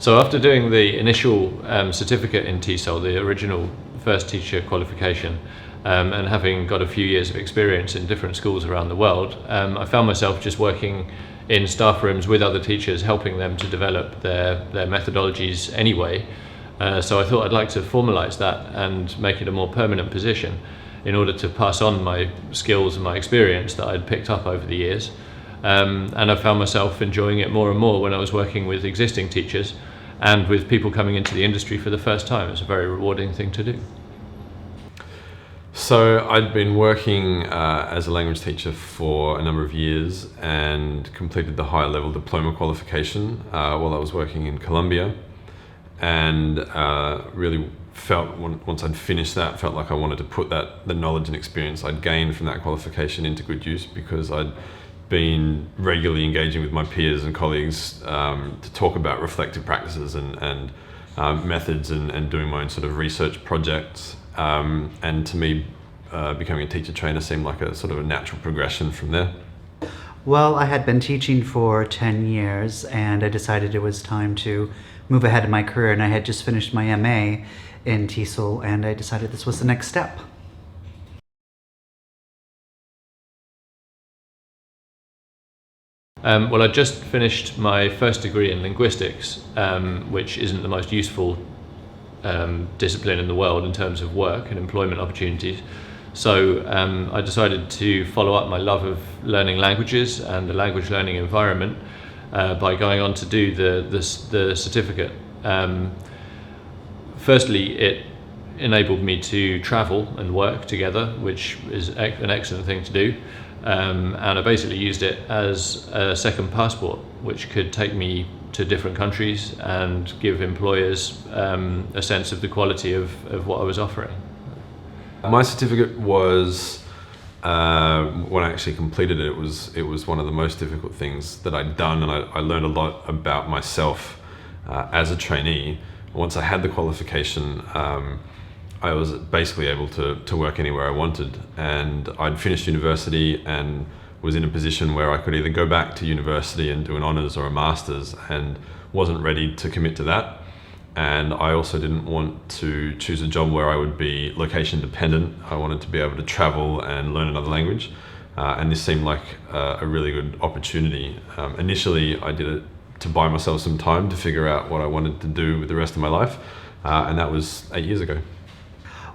So after doing the initial certificate in TESOL, the original first teacher qualification, and having got a few years of experience in different schools around the world, I found myself just working in staff rooms with other teachers, helping them to develop their methodologies anyway. So I thought I'd like to formalize that and make it a more permanent position in order to pass on my skills and my experience that I'd picked up over the years. And I found myself enjoying it more and more when I was working with existing teachers and with people coming into the industry for the first time. It's a very rewarding thing to do. So I'd been working as a language teacher for a number of years and completed the higher level diploma qualification while I was working in Colombia, and really felt once I'd finished that, felt like I wanted to put the knowledge and experience I'd gained from that qualification into good use, because I'd been regularly engaging with my peers and colleagues to talk about reflective practices and methods and doing my own sort of research projects. And to me, becoming a teacher trainer seemed like a sort of a natural progression from there. Well, I had been teaching for 10 years and I decided it was time to move ahead in my career, and I had just finished my MA in TESOL, and I decided this was the next step. Well, I just finished my first degree in linguistics, which isn't the most useful discipline in the world in terms of work and employment opportunities. So I decided to follow up my love of learning languages and the language learning environment by going on to do the certificate. Firstly, it enabled me to travel and work together, which is an excellent thing to do. And I basically used it as a second passport, which could take me to different countries and give employers a sense of the quality of what I was offering. My certificate was, when I actually completed it, it was one of the most difficult things that I'd done, and I learned a lot about myself as a trainee. Once I had the qualification, I was basically able to work anywhere I wanted, and I'd finished university and was in a position where I could either go back to university and do an honours or a master's, and wasn't ready to commit to that. And I also didn't want to choose a job where I would be location dependent. I wanted to be able to travel and learn another language, and this seemed like a really good opportunity. Initially, I did it to buy myself some time to figure out what I wanted to do with the rest of my life, and that was 8 years ago.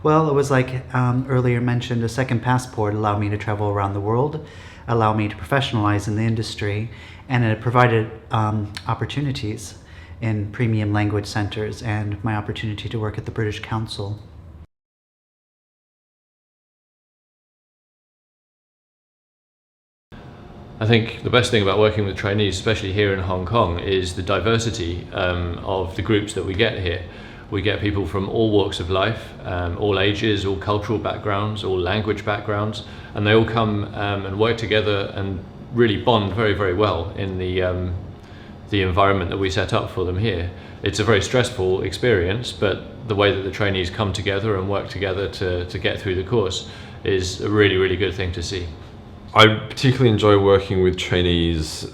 Well, it was like earlier mentioned, a second passport allowed me to travel around the world, allowed me to professionalize in the industry, and it provided opportunities in premium language centers and my opportunity to work at the British Council. I think the best thing about working with trainees, especially here in Hong Kong, is the diversity of the groups that we get here. We get people from all walks of life, all ages, all cultural backgrounds, all language backgrounds, and they all come and work together and really bond very, very well in the environment that we set up for them here. It's a very stressful experience, but the way that the trainees come together and work together to get through the course is a really, really good thing to see. I particularly enjoy working with trainees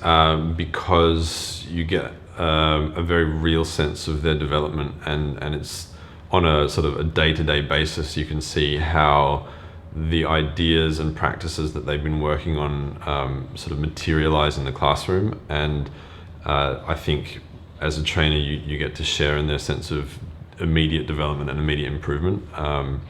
because you get a very real sense of their development, and it's on a sort of a day-to-day basis. You can see how the ideas and practices that they've been working on sort of materialize in the classroom, and I think as a trainer you get to share in their sense of immediate development and immediate improvement, and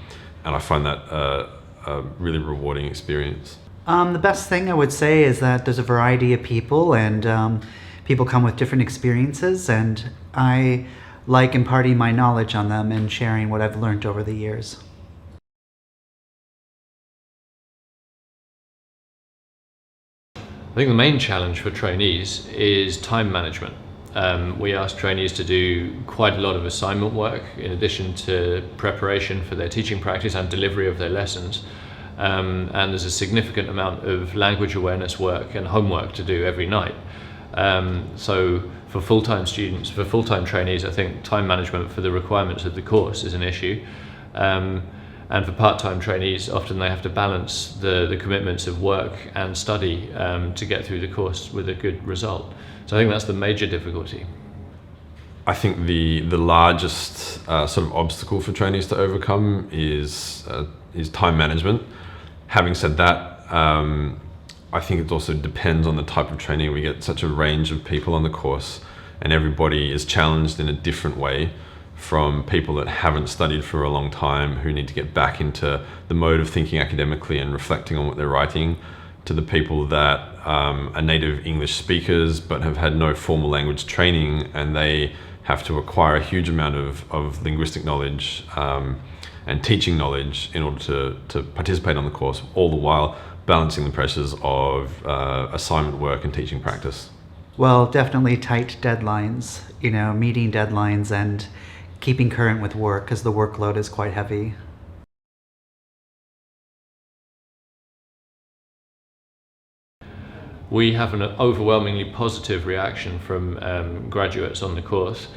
I find that a really rewarding experience. The best thing I would say is that there's a variety of people, and people come with different experiences, and I like imparting my knowledge on them and sharing what I've learned over the years. I think the main challenge for trainees is time management. We ask trainees to do quite a lot of assignment work in addition to preparation for their teaching practice and delivery of their lessons. And there's a significant amount of language awareness work and homework to do every night. So for full-time students, for full-time trainees, I think time management for the requirements of the course is an issue. And for part-time trainees, often they have to balance the commitments of work and study to get through the course with a good result. So I think that's the major difficulty. I think the largest sort of obstacle for trainees to overcome is time management. Having said that, I think it also depends on the type of trainee. We get such a range of people on the course, and everybody is challenged in a different way, from people that haven't studied for a long time, who need to get back into the mode of thinking academically and reflecting on what they're writing, to the people that are native English speakers but have had no formal language training, and they have to acquire a huge amount of linguistic knowledge and teaching knowledge in order to participate on the course, all the while balancing the pressures of assignment work and teaching practice. Well, definitely tight deadlines, meeting deadlines and keeping current with work, because the workload is quite heavy. We have an overwhelmingly positive reaction from graduates on the course.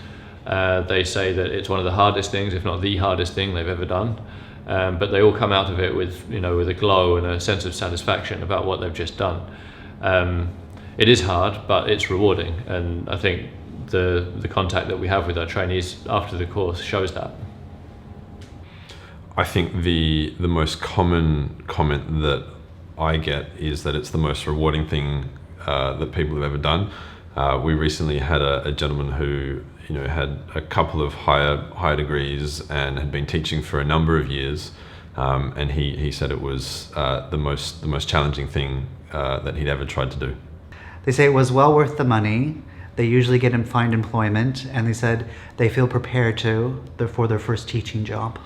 They say that it's one of the hardest things, if not the hardest thing they've ever done. But they all come out of it with a glow and a sense of satisfaction about what they've just done. It is hard, but it's rewarding, and I think the contact that we have with our trainees after the course shows that. I think the most common comment that I get is that it's the most rewarding thing that people have ever done. We recently had a gentleman who had a couple of higher degrees and had been teaching for a number of years, and he said it was the most challenging thing that he'd ever tried to do. They say it was well worth the money. They usually find employment, and they said they feel prepared for their first teaching job.